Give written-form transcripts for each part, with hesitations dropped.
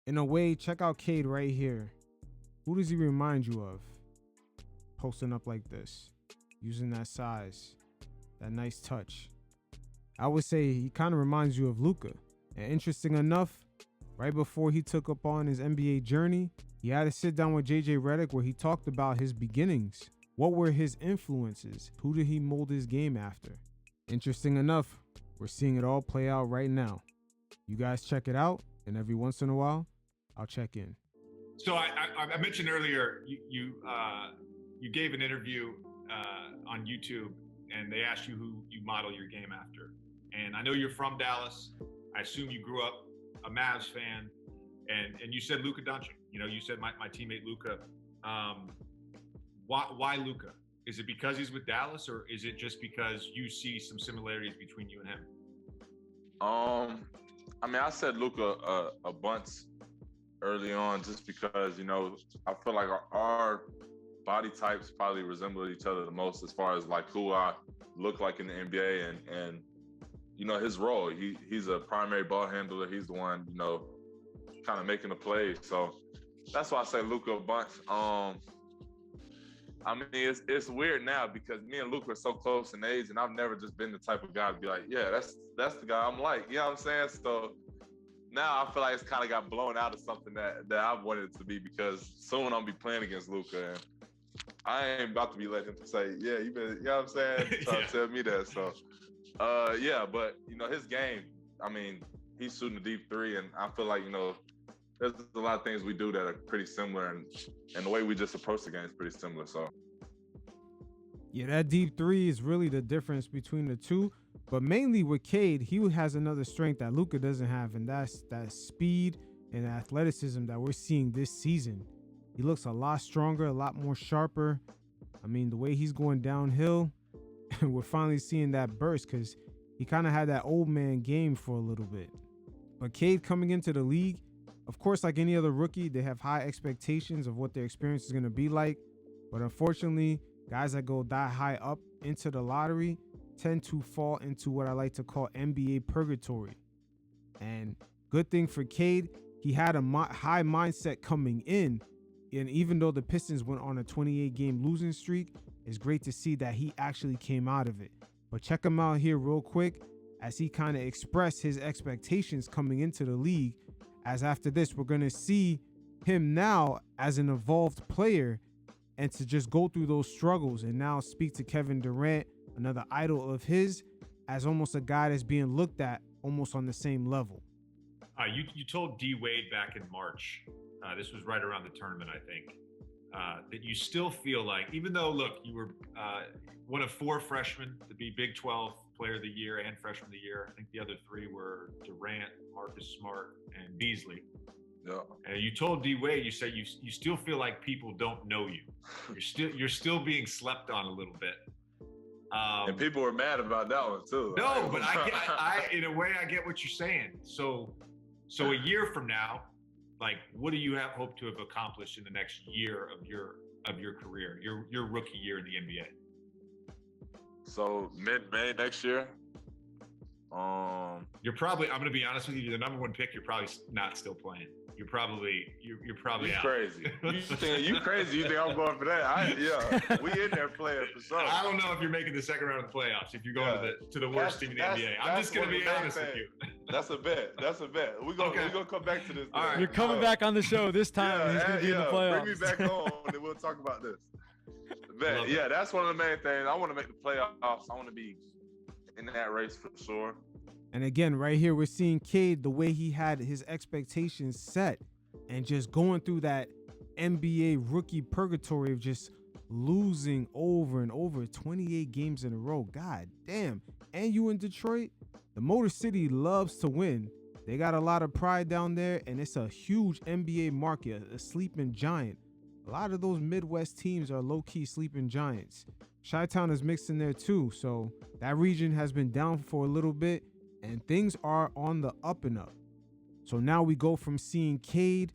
In a way, check out Cade right here. Who does he remind you of? Posting up like this, using that size, that nice touch. I would say he kind of reminds you of Luka. And interesting enough, right before he took up on his NBA journey, he had to sit down with JJ Redick where he talked about his beginnings. What were his influences? Who did he mold his game after? Interesting enough, we're seeing it all play out right now. You guys check it out, and every once in a while, I'll check in. So I mentioned earlier you gave an interview on YouTube, and they asked you who you model your game after. And I know you're from Dallas. I assume you grew up a Mavs fan, and you said Luka Doncic. You know, you said my teammate Luka. Why Luka? Is it because he's with Dallas, or is it just because you see some similarities between you and him? I mean, I said Luka a bunch early on just because, you know, I feel like our body types probably resemble each other the most as far as like who I look like in the NBA and you know, his role. He's a primary ball handler. He's the one, you know, kind of making the plays. So that's why I say Luka a bunch. I mean, it's weird now because me and Luka are so close in age, and I've never just been the type of guy to be like, yeah, that's the guy I'm like. You know what I'm saying? So now I feel like it's kind of got blown out of something that I've wanted it to be, because soon I'll be playing against Luka, and I ain't about to be letting him say, yeah, you been, you know what I'm saying? Trying to tell me that. So, yeah, but, you know, his game, I mean, he's shooting a deep three, and I feel like, you know, there's a lot of things we do that are pretty similar, and the way we just approach the game is pretty similar. So, yeah, that deep three is really the difference between the two. But mainly with Cade, he has another strength that Luka doesn't have, and that's that speed and athleticism that we're seeing this season. He looks a lot stronger, a lot more sharper. I mean, the way he's going downhill, we're finally seeing that burst, because he kind of had that old man game for a little bit. But Cade coming into the league, of course, like any other rookie, they have high expectations of what their experience is going to be like. But unfortunately, guys that go that high up into the lottery tend to fall into what I like to call NBA purgatory. And good thing for Cade, he had a high mindset coming in. And even though the Pistons went on a 28-game losing streak, it's great to see that he actually came out of it. But check him out here real quick as he kind of expressed his expectations coming into the league. As after this, we're going to see him now as an evolved player, and to just go through those struggles and now speak to Kevin Durant, another idol of his, as almost a guy that's being looked at almost on the same level. You told D Wade back in March, this was right around the tournament, I think, that you still feel like, even though, look, you were one of 4 freshmen to be Big 12 Player of the Year and Freshman of the Year. I think the other 3 were Durant, Marcus Smart, and Beasley. yeah. And you told D Wade, you said you still feel like people don't know you. You're still being slept on a little bit. And people were mad about that one too. No, but I in a way I get what you're saying. So a year from now, like, what do you hope to have accomplished in the next year of your career, your rookie year in the NBA? So mid-May next year. You're probably, I'm going to be honest with you, the number 1 pick, you're probably not still playing. You're probably out. Crazy. You crazy. You think I'm going for that? We in there playing for sure. I don't know if you're making the second round of the playoffs, if you're going to the worst team in the NBA. I'm just going to be honest with you. That's a bet. We're gonna come back to this. All right. You're coming back on the show this time. He's going to be in the playoffs. Bring me back home and we'll talk about this. But yeah, that's one of the main things. I want to make the playoffs. I want to be in that race for sure. And again, right here, we're seeing Cade, the way he had his expectations set and just going through that NBA rookie purgatory of just losing over and over, 28 games in a row. God damn. And you in Detroit, the Motor City loves to win. They got a lot of pride down there, and it's a huge NBA market, a sleeping giant. A lot of those Midwest teams are low-key sleeping giants. Chi-Town is mixed in there too, so that region has been down for a little bit, and things are on the up and up. So now we go from seeing Cade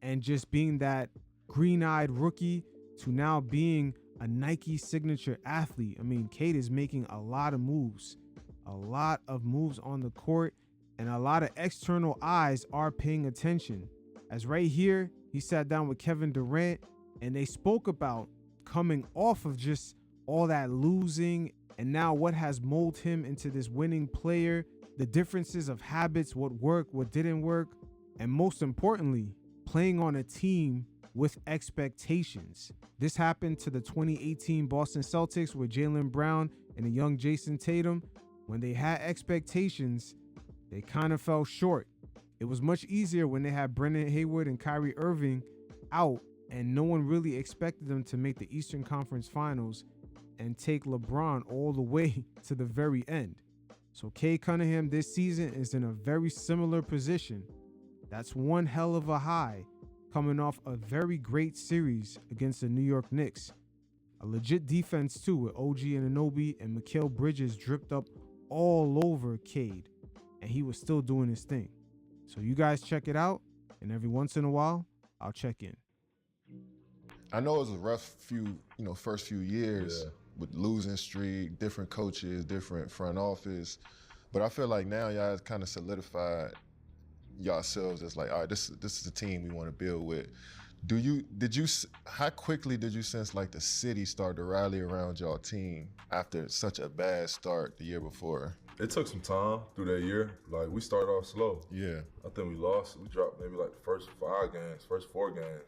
and just being that green-eyed rookie to now being a Nike signature athlete. I mean, Cade is making a lot of moves on the court, and a lot of external eyes are paying attention As right here, he sat down with Kevin Durant and they spoke about coming off of just all that losing and now what has molded him into this winning player, the differences of habits, what worked, what didn't work, and most importantly, playing on a team with expectations. This happened to the 2018 Boston Celtics with Jaylen Brown and a young Jason Tatum. When they had expectations, they kind of fell short. It was much easier when they had Brendan Haywood and Kyrie Irving out and no one really expected them to make the Eastern Conference Finals and take LeBron all the way to the very end. So Cade Cunningham this season is in a very similar position. That's one hell of a high coming off a very great series against the New York Knicks. A legit defense too with OG Anunoby and Mikal Bridges dripped up all over Cade and he was still doing his thing. So you guys check it out and every once in a while, I'll check in. I know it was a rough first few years with losing streak, different coaches, different front office. But I feel like now y'all kind of solidified yourselves as like, all right, this is the team we want to build with. How quickly did you sense like the city start to rally around y'all team after such a bad start the year before? It took some time through that year. Like, we started off slow. Yeah. I think we dropped maybe like the first 4 games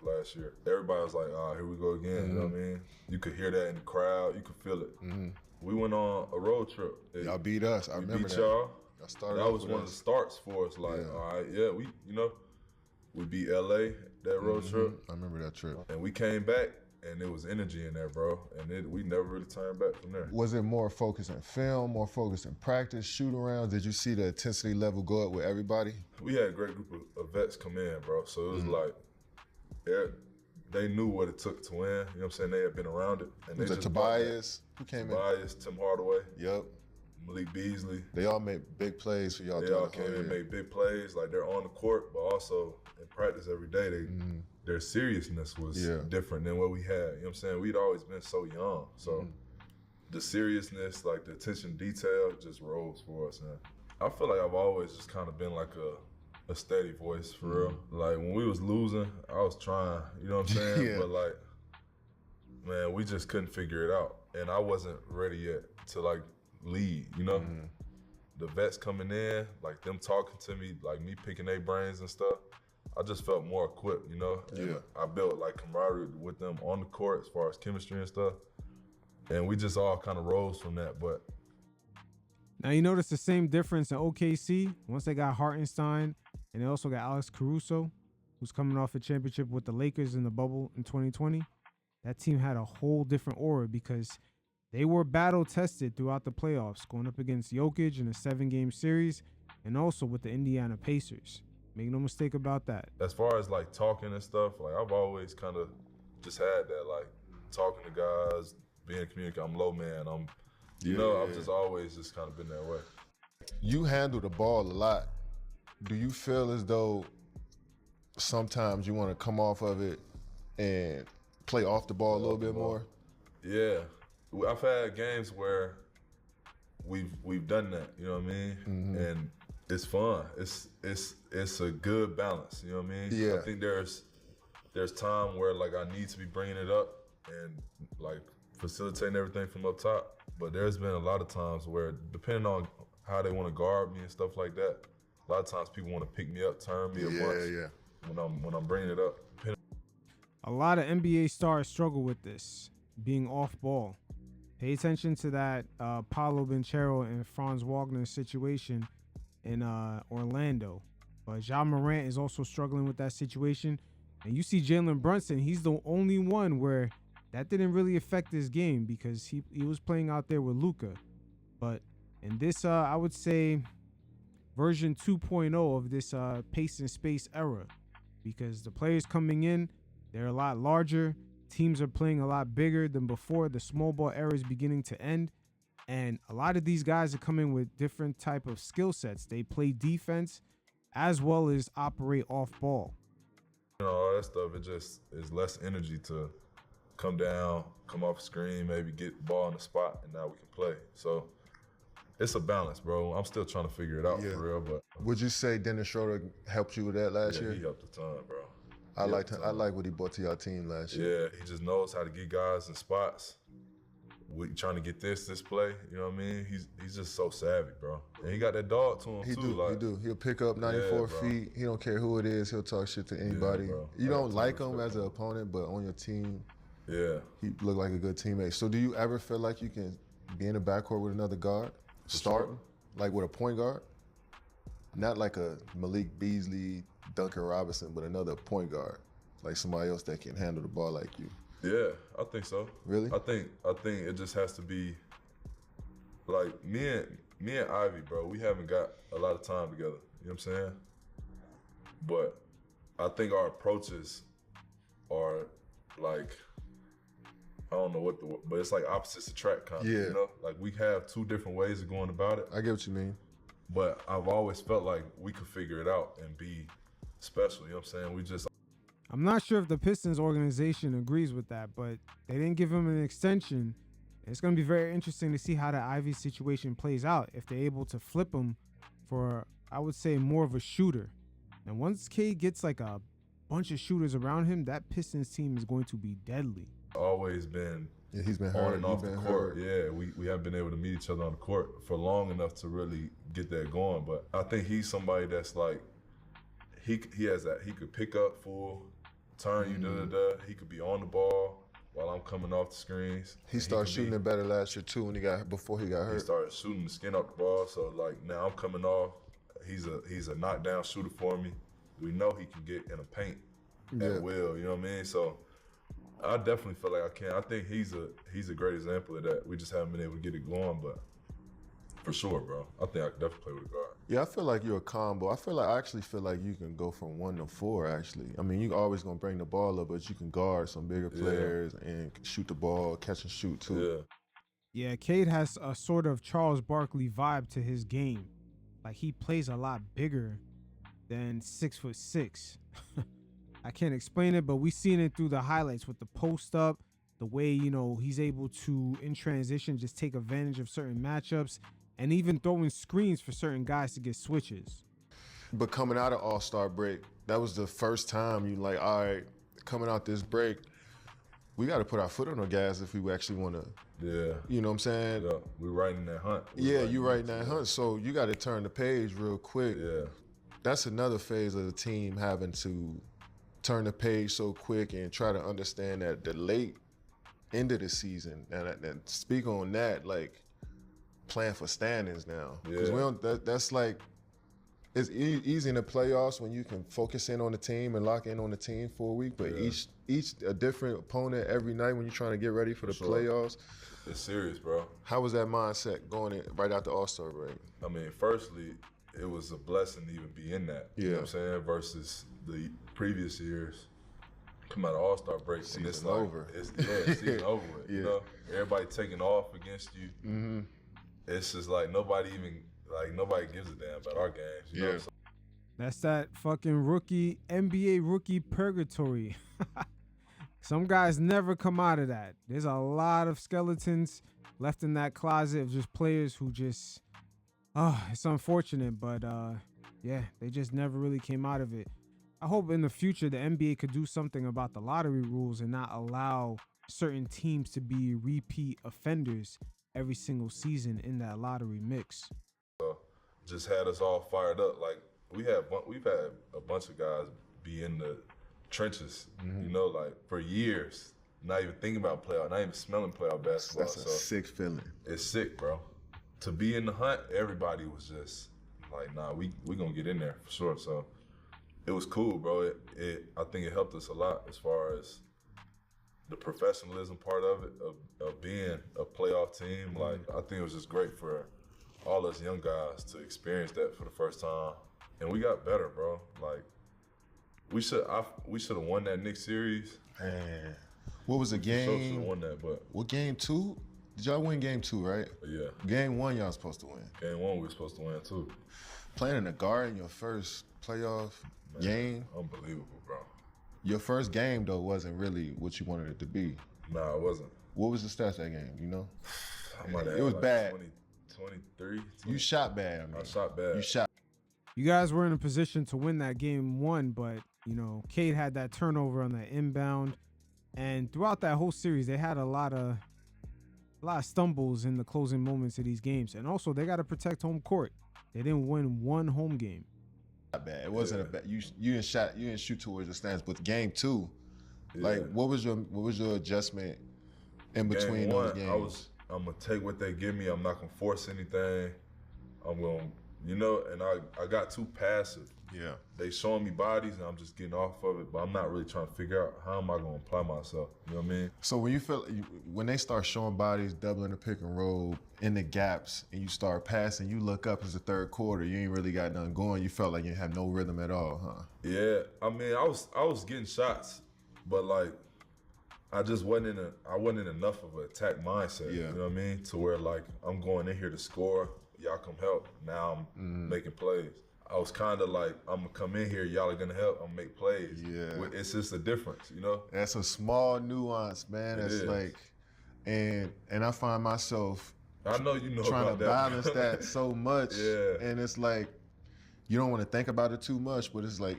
last year. Everybody was like, here we go again, you know what I mean? You could hear that in the crowd, you could feel it. We went on a road trip. Y'all beat us, I remember that. Y'all. Started that was one of the starts for us. Like, all right, we beat LA that road trip. I remember that trip. And we came back, and there was energy in there, bro. And we never really turned back from there. Was it more focused in film, more focused in practice, shoot around? Did you see the intensity level go up with everybody? We had a great group of vets come in, bro. So it was like, they knew what it took to win. You know what I'm saying? They had been around it. And was it Tobias? Who came in? Tobias, Tim Hardaway. Yep. Malik Beasley. They all made big plays for y'all. They all came in and made big plays. Like, they're on the court, but also in practice every day, their seriousness was different than what we had. You know what I'm saying? We'd always been so young. So the seriousness, like the attention to detail just rose for us, man. I feel like I've always just kind of been like a steady voice, for real. Like, when we was losing, I was trying, you know what I'm saying? But like, man, we just couldn't figure it out. And I wasn't ready yet to like lead, you know? The vets coming in, like them talking to me, like me picking their brains and stuff, I just felt more equipped, you know? And I built like camaraderie with them on the court as far as chemistry and stuff. And we just all kind of rose from that, but. Now you notice the same difference in OKC. Once they got Hartenstein, and they also got Alex Caruso, who's coming off a championship with the Lakers in the bubble in 2020. That team had a whole different aura because they were battle tested throughout the playoffs, going up against Jokic in a 7-game series, and also with the Indiana Pacers. Make no mistake about that. As far as like talking and stuff, like I've always kind of just had that, like talking to guys, being a communicator. I'm low man. I've just always just kind of been that way. You handle the ball a lot. Do you feel as though sometimes you want to come off of it and play off the ball a little bit more? Yeah. I've had games where we've done that, you know what I mean? And it's fun. It's a good balance, you know what I mean? Yeah. I think there's time where like I need to be bringing it up and like facilitating everything from up top. But there's been a lot of times where, depending on how they want to guard me and stuff like that, a lot of times people want to pick me up, turn me at once when I'm bringing it up. A lot of NBA stars struggle with this, being off ball. Pay attention to that Paolo Banchero and Franz Wagner situation in Orlando. But Ja Morant is also struggling with that situation. And you see Jalen Brunson, he's the only one where that didn't really affect his game because he was playing out there with Luka. But in this, I would say, version 2.0 of this pace and space era, because the players coming in, they're a lot larger. Teams are playing a lot bigger than before. The small ball era is beginning to end. And a lot of these guys are coming with different type of skill sets. They play defense as well as operate off ball. You know, all that stuff, it just is less energy to come down, come off screen, maybe get the ball in the spot, and now we can play. So it's a balance, bro. I'm still trying to figure it out for real. But would you say Dennis Schroeder helped you with that last year? He helped a ton, bro. I like what he brought to y'all team last year. Yeah, he just knows how to get guys in spots. We trying to get this play, you know what I mean? He's just so savvy, bro. And he got that dog to him too. He do. He'll pick up 94 feet. He don't care who it is. He'll talk shit to anybody. Yeah, you don't like him as an opponent, but on your team, he look like a good teammate. So do you ever feel like you can be in the backcourt with another guard, starting, like with a point guard? Not like a Malik Beasley, Duncan Robinson, but another point guard, like somebody else that can handle the ball like you. Yeah, I think so. Really? I think it just has to be like me and Ivy, bro. We haven't got a lot of time together. You know what I'm saying? But I think our approaches are like, I don't know but it's like opposites attract kind of. Yeah. You know, like we have two different ways of going about it. I get what you mean. But I've always felt like we could figure it out and be special. You know what I'm saying? I'm not sure if the Pistons organization agrees with that, but they didn't give him an extension. It's going to be very interesting to see how the Ivy situation plays out if they're able to flip him for, I would say, more of a shooter. And once Cade gets like a bunch of shooters around him, that Pistons team is going to be deadly. Always been he's been on hurt. and off the court. Yeah, we haven't been able to meet each other on the court for long enough to really get that going. But I think he's somebody that's like, he has that, he could pick up full, turn you, he could be on the ball while I'm coming off the screens. He started shooting it better last year too before he got hurt. He started shooting the skin off the ball, so like now I'm coming off, he's a knockdown shooter for me. We know he can get in a paint at will, you know what I mean? So I definitely feel like I can. I think he's a great example of that. We just haven't been able to get it going, but for sure, bro. I think I could definitely play with a guard. Yeah, I feel like you're a combo. I actually feel like you can go from 1 to 4, actually. I mean, you're always going to bring the ball up, but you can guard some bigger players and shoot the ball, catch and shoot, too. Yeah, Cade has a sort of Charles Barkley vibe to his game. Like, he plays a lot bigger than 6'6". I can't explain it, but we've seen it through the highlights with the post up, the way, he's able to, in transition, just take advantage of certain matchups, and even throwing screens for certain guys to get switches. But coming out of All-Star break, that was the first time you like, all right, coming out this break, we got to put our foot on the gas if we actually want to. Yeah. You know what I'm saying? Yeah, we're riding that hunt. You're riding that hunt. So you got to turn the page real quick. Yeah. That's another phase of the team having to turn the page so quick and try to understand that the late end of the season, and speak on that, like, playing for standings now. Because that's like, it's easy in the playoffs when you can focus in on the team and lock in on the team for a week, but each a different opponent every night when you're trying to get ready for the playoffs. It's serious, bro. How was that mindset going in right after All-Star break? I mean, firstly, it was a blessing to even be in that. You know what I'm saying? Versus the previous years. Come out of All-Star break season and it's over. Season over with. You know? Everybody taking off against you. Mm-hmm. It's just like nobody gives a damn about our games. You know? So, that's that fucking NBA rookie purgatory. Some guys never come out of that. There's a lot of skeletons left in that closet of just players who just, it's unfortunate, but they just never really came out of it. I hope in the future the NBA could do something about the lottery rules and not allow certain teams to be repeat offenders every single season in that lottery mix. Just had us all fired up. Like we've had a bunch of guys be in the trenches, like for years, not even thinking about playoff, not even smelling playoff basketball. That's a sick feeling. It's sick, bro. To be in the hunt, everybody was just like, nah, we gonna get in there for sure. So it was cool, bro. I think it helped us a lot as far as the professionalism part of it, of being a playoff team. Like, I think it was just great for all us young guys to experience that for the first time. And we got better, bro. Like, we should have won that Knicks series. Man, what was the game? We should have won that, but what, game 2? Did y'all win game 2, right? Yeah. Game 1, y'all supposed to win. Game 1, we were supposed to win too. Playing in the Garden, your first playoff game. Unbelievable, bro. Your first game, though, wasn't really what you wanted it to be. Nah, it wasn't. What was the stats that game, you know? I might have it was like bad. 23. You shot bad. I shot bad. You shot. You guys were in a position to win that game 1, but, you know, Cade had that turnover on that inbound. And throughout that whole series, they had a lot of stumbles in the closing moments of these games. And also, they got to protect home court. They didn't win one home game. Not bad. It wasn't a bad. You didn't shoot towards the stands, but game 2, like what was your adjustment in between those games? I'm gonna take what they give me. I'm not gonna force anything. I'm gonna, you know, and I got too passive. Yeah. They showing me bodies and I'm just getting off of it, but I'm not really trying to figure out how am I gonna apply myself. You know what I mean? So when they start showing bodies, doubling the pick and roll in the gaps, and you start passing, you look up as the third quarter, you ain't really got nothing going. You felt like you have no rhythm at all, huh? Yeah. I mean, I was getting shots, but like I wasn't in enough of an attack mindset. Yeah. You know what I mean? To where like I'm going in here to score, y'all come help. Now I'm making plays. I was kind of like, I'm gonna come in here, y'all are gonna help, I'm gonna make plays. Yeah. It's just a difference, you know? That's a small nuance, man. It's like, and I find myself I know you know trying about to that. balance that so much. Yeah. And it's like, you don't want to think about it too much, but it's like,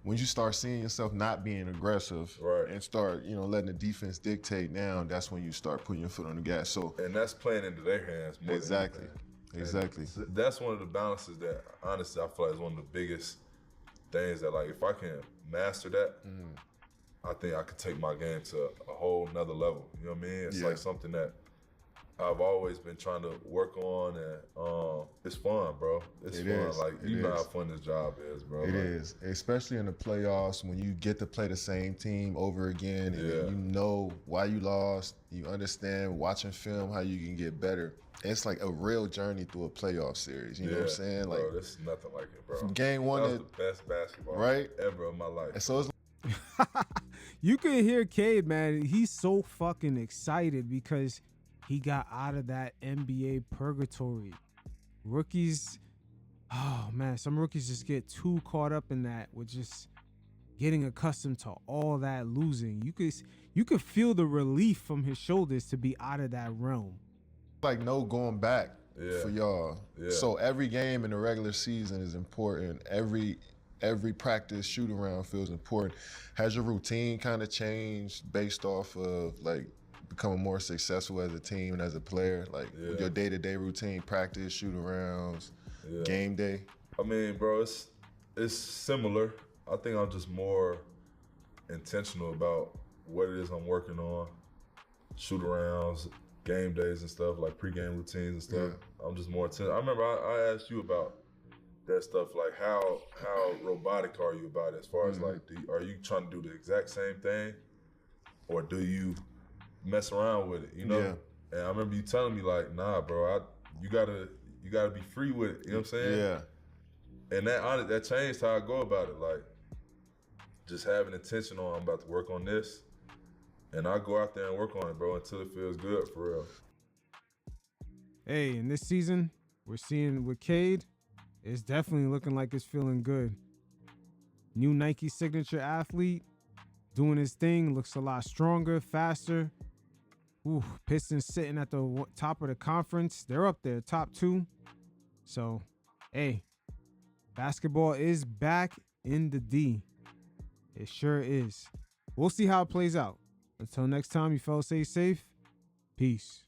when you start seeing yourself not being aggressive and start, you know, letting the defense dictate now, that's when you start putting your foot on the gas. So, and that's playing into their hands more exactly. than anything. Exactly. And that's one of the balances that, honestly, I feel like is one of the biggest things that, like, if I can master that, I think I could take my game to a whole nother level. You know what I mean? It's like something that I've always been trying to work on, and it's fun, bro. It's fun. Like, you know how fun this job is, bro. It is, especially in the playoffs when you get to play the same team over again, and you know why you lost. You understand watching film how you can get better. It's like a real journey through a playoff series. You know what I'm saying? Like, bro, this is nothing like it, bro. From game 1 that was the best basketball ever in my life. And so it's you can hear Cade, man. He's so fucking excited because he got out of that NBA purgatory. Rookies, oh man, some rookies just get too caught up in that with just getting accustomed to all that losing. You could feel the relief from his shoulders to be out of that realm. Like no going back for y'all. So every game in the regular season is important. Every practice shoot around feels important. Has your routine kind of changed based off of like becoming more successful as a team and as a player? Like your day-to-day routine, practice, shoot arounds, game day? I mean, bro, it's similar. I think I'm just more intentional about what it is I'm working on, shoot arounds, game days and stuff, like pregame routines and stuff. I'm just more intentional. I remember I asked you about that stuff, like how robotic are you about it as far as like, are you trying to do the exact same thing, or do you mess around with it, you know? And I remember you telling me like, nah, bro, you gotta be free with it, you know what I'm saying? Yeah. And that changed how I go about it, like just having intention on, I'm about to work on this, and I go out there and work on it, bro, until it feels good, for real. Hey, in this season, we're seeing with Cade, it's definitely looking like it's feeling good. New Nike signature athlete, doing his thing, looks a lot stronger, faster. Ooh, Pistons sitting at the top of the conference. They're up there, top 2. So, hey, basketball is back in the D. It sure is. We'll see how it plays out. Until next time, you fellas stay safe. Peace.